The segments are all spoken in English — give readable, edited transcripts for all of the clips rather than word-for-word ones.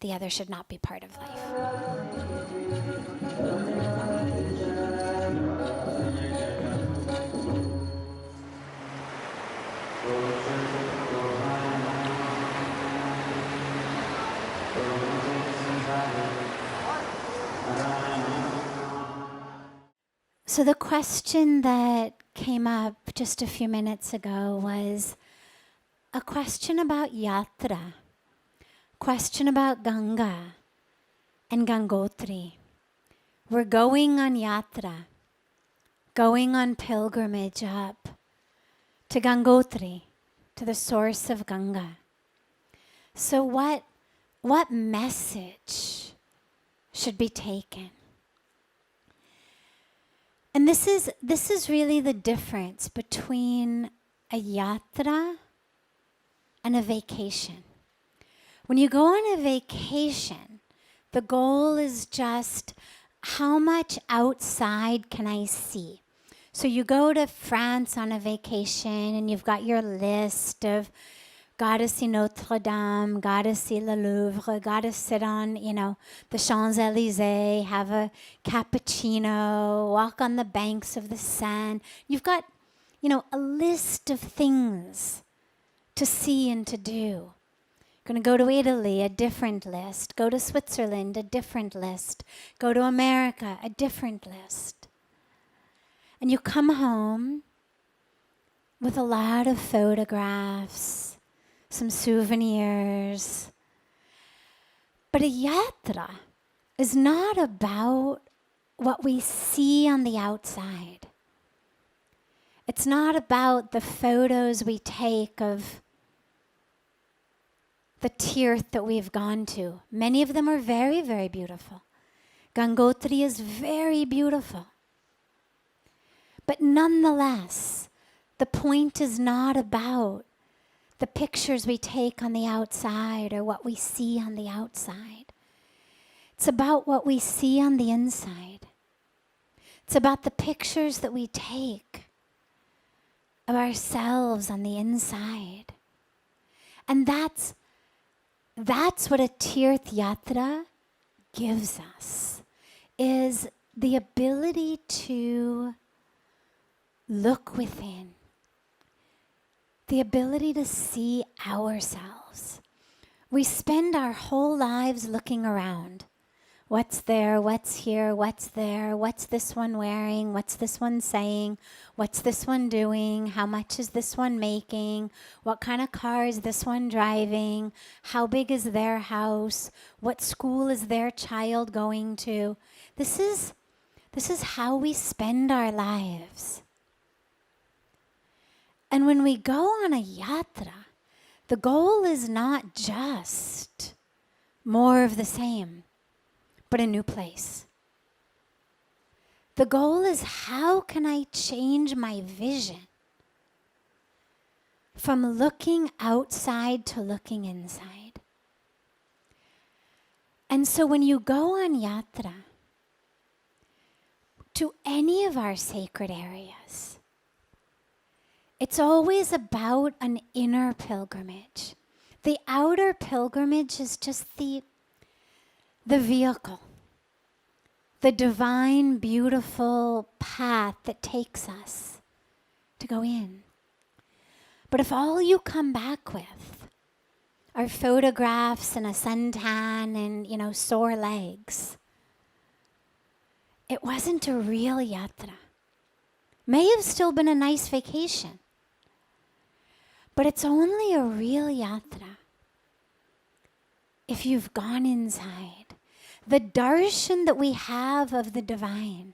the other should not be part of life. So the question that came up just a few minutes ago was a question about yatra, question about Ganga and Gangotri. We're going on yatra, going on pilgrimage up to Gangotri, to the source of Ganga. So what message should be taken? And this is really the difference between a yatra and a vacation. When you go on a vacation, the goal is just how much outside can I see? So you go to France on a vacation and you've got your list of gotta see Notre Dame, gotta see Le Louvre, gotta sit on, the Champs-Élysées, have a cappuccino, walk on the banks of the Seine. You've got, a list of things to see and to do. Going to go to Italy, a different list. Go to Switzerland, a different list. Go to America, a different list. And you come home with a lot of photographs, some souvenirs. But a yatra is not about what we see on the outside. It's not about the photos we take of the tirth that we've gone to. Many of them are very, very beautiful. Gangotri is very beautiful. But nonetheless, the point is not about the pictures we take on the outside or what we see on the outside. It's about what we see on the inside. It's about the pictures that we take of ourselves on the inside. And that's what a Tirth Yatra gives us, is the ability to look within, the ability to see ourselves. We spend our whole lives looking around. What's there? What's here? What's there? What's this one wearing? What's this one saying? What's this one doing? How much is this one making? What kind of car is this one driving? How big is their house? What school is their child going to? This is how we spend our lives. And when we go on a yatra, the goal is not just more of the same, but a new place. The goal is, how can I change my vision from looking outside to looking inside? And so when you go on yatra to any of our sacred areas, it's always about an inner pilgrimage. The outer pilgrimage is just the vehicle, the divine, beautiful path that takes us to go in. But if all you come back with are photographs and a suntan and, sore legs, it wasn't a real yatra. May have still been a nice vacation, but it's only a real yatra if you've gone inside. The darshan that we have of the divine,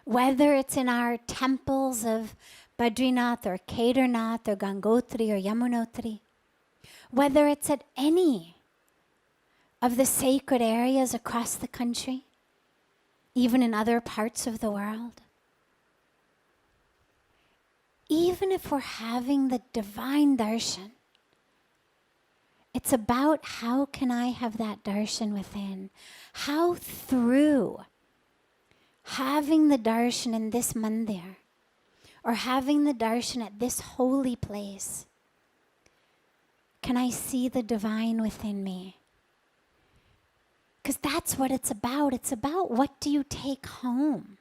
whether it's in our temples of Badrinath or Kedarnath or Gangotri or Yamunotri, whether it's at any of the sacred areas across the country, even in other parts of the world, even if we're having the divine darshan, it's about how can I have that darshan within? How through having the darshan in this mandir or having the darshan at this holy place can I see the divine within me? Because that's what it's about. It's about what do you take home.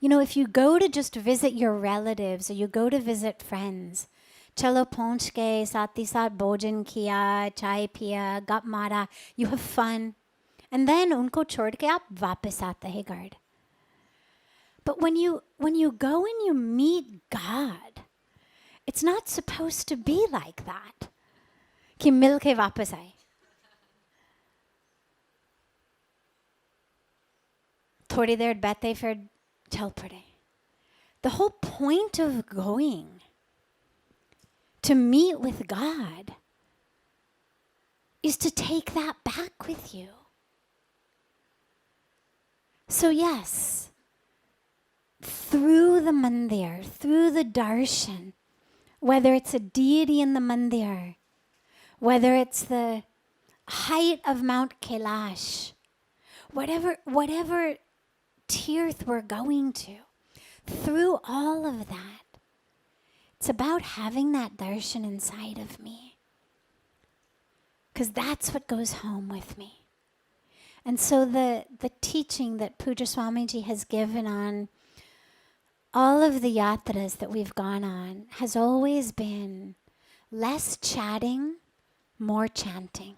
You know, if you go to just visit your relatives or you go to visit friends, chalo pਹੁੰਚ गए साथी साथ भोजन किया, चाय पिया, गप मारा, you have fun. And then उनको छोड़ के आप वापस आते हैं घर. But when you go and you meet God, it's not supposed to be like that. कि मिल के वापस आए. थोड़ी देर बैठे फिर चल पड़े. The whole point of going to meet with God is to take that back with you. So yes, through the mandir, through the darshan, whether it's a deity in the mandir, whether it's the height of Mount Kailash, whatever tirth we're going to, through all of that, it's about having that darshan inside of me. Because that's what goes home with me. And so the teaching that Puja Swamiji has given on all of the yatras that we've gone on has always been less chatting, more chanting.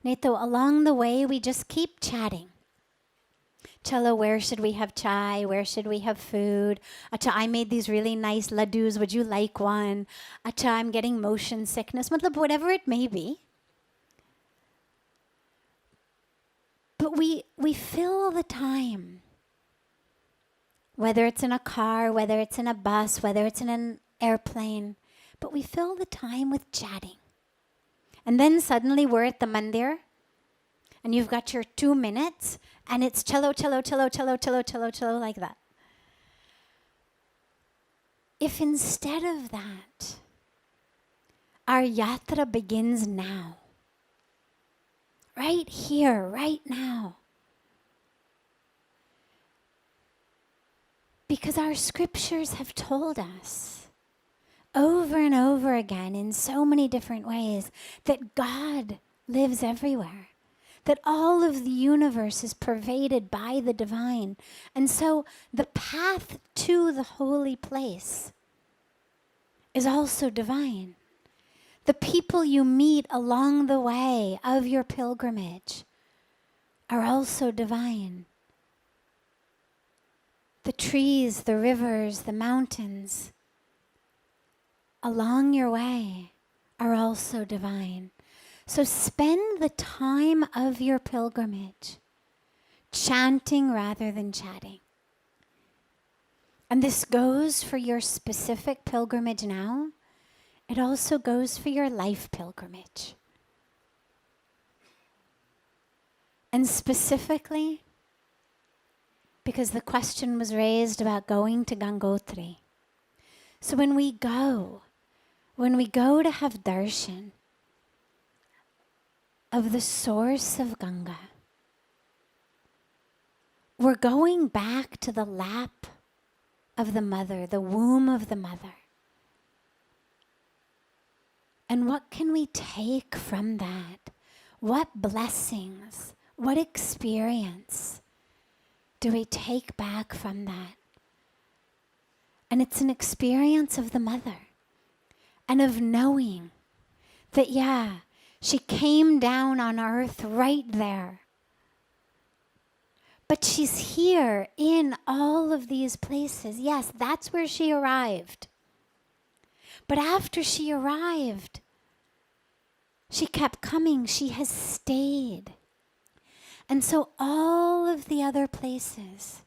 Neto, along the way, we just keep chatting. Chalo, where should we have chai? Where should we have food? Acha, I made these really nice laddus. Would you like one? Acha, I'm getting motion sickness. Matlab, whatever it may be. But we fill the time. Whether it's in a car, whether it's in a bus, whether it's in an airplane. But we fill the time with chatting. And then suddenly we're at the mandir. And you've got your 2 minutes. And it's chalo, chalo, chalo, chalo, chalo, chalo, chalo, like that. If instead of that, our yatra begins now. Right here, right now. Because our scriptures have told us over and over again in so many different ways that God lives everywhere. That all of the universe is pervaded by the divine. And so the path to the holy place is also divine. The people you meet along the way of your pilgrimage are also divine. The trees, the rivers, the mountains along your way are also divine. So spend the time of your pilgrimage chanting rather than chatting. And this goes for your specific pilgrimage now. It also goes for your life pilgrimage. And specifically, because the question was raised about going to Gangotri. So when we go to have darshan of the source of Ganga, we're going back to the lap of the mother, the womb of the mother. And what can we take from that? What blessings, what experience do we take back from that? And it's an experience of the mother and of knowing that, yeah, she came down on earth right there. But she's here in all of these places. Yes, that's where she arrived. But after she arrived, she kept coming. She has stayed. And so all of the other places,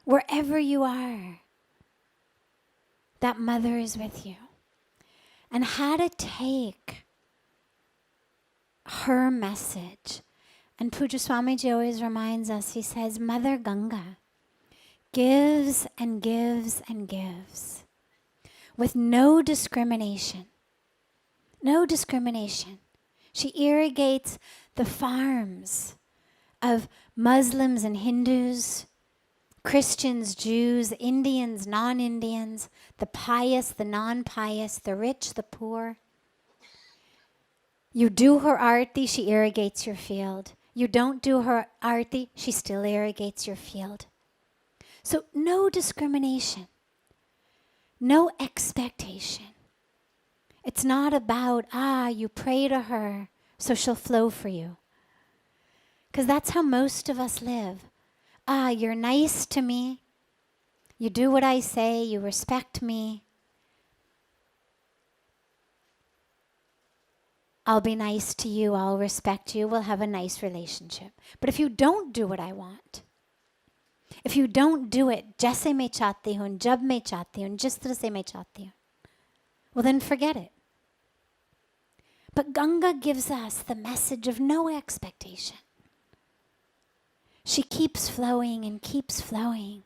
wherever you are, that mother is with you. And how to take her message. And Puja Swamiji always reminds us, he says, Mother Ganga gives and gives and gives with no discrimination. No discrimination. She irrigates the farms of Muslims and Hindus, Christians, Jews, Indians, non-Indians, the pious, the non-pious, the rich, the poor. You do her arti, she irrigates your field. You don't do her arti, she still irrigates your field. So no discrimination, no expectation. It's not about, you pray to her, so she'll flow for you. Because that's how most of us live. You're nice to me. You do what I say, you respect me. I'll be nice to you, I'll respect you, we'll have a nice relationship. But if you don't do what I want, if you don't do it, jaise मैं चाहती हूँ, जब मैं चाहती हूँ, जिस तरह से मैं चाहती हूँ, well then forget it. But Ganga gives us the message of no expectation. She keeps flowing and keeps flowing.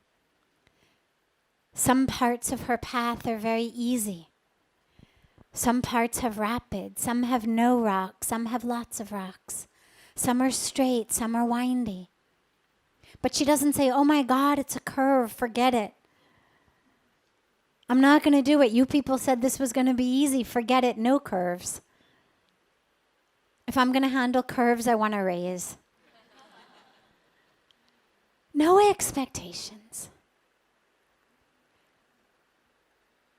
Some parts of her path are very easy. Some parts have rapids, some have no rocks, some have lots of rocks. Some are straight, some are windy. But she doesn't say, oh my God, it's a curve, forget it. I'm not going to do it. You people said this was going to be easy, forget it, no curves. If I'm going to handle curves, I want to raise. No expectations.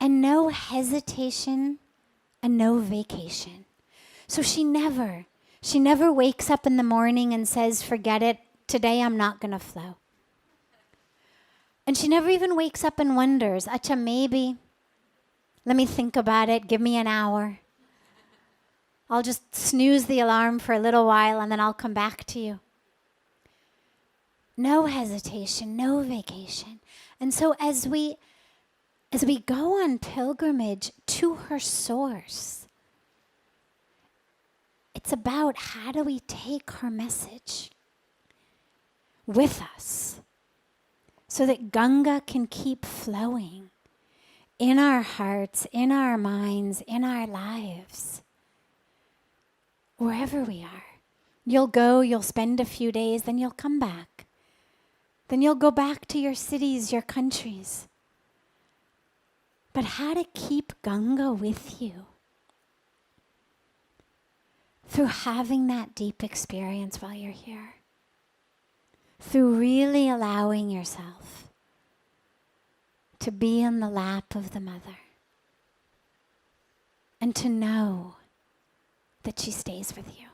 And no hesitation and no vacation. So she never wakes up in the morning and says, forget it, today I'm not going to flow. And she never even wakes up and wonders, acha, maybe, let me think about it, give me an hour. I'll just snooze the alarm for a little while and then I'll come back to you. No hesitation, no vacation. And so as we go on pilgrimage to her source, it's about how do we take her message with us so that Ganga can keep flowing in our hearts, in our minds, in our lives, wherever we are. You'll go, you'll spend a few days, then you'll come back. Then you'll go back to your cities, your countries. But how to keep Ganga with you? Through having that deep experience while you're here. Through really allowing yourself to be in the lap of the mother. And to know that she stays with you.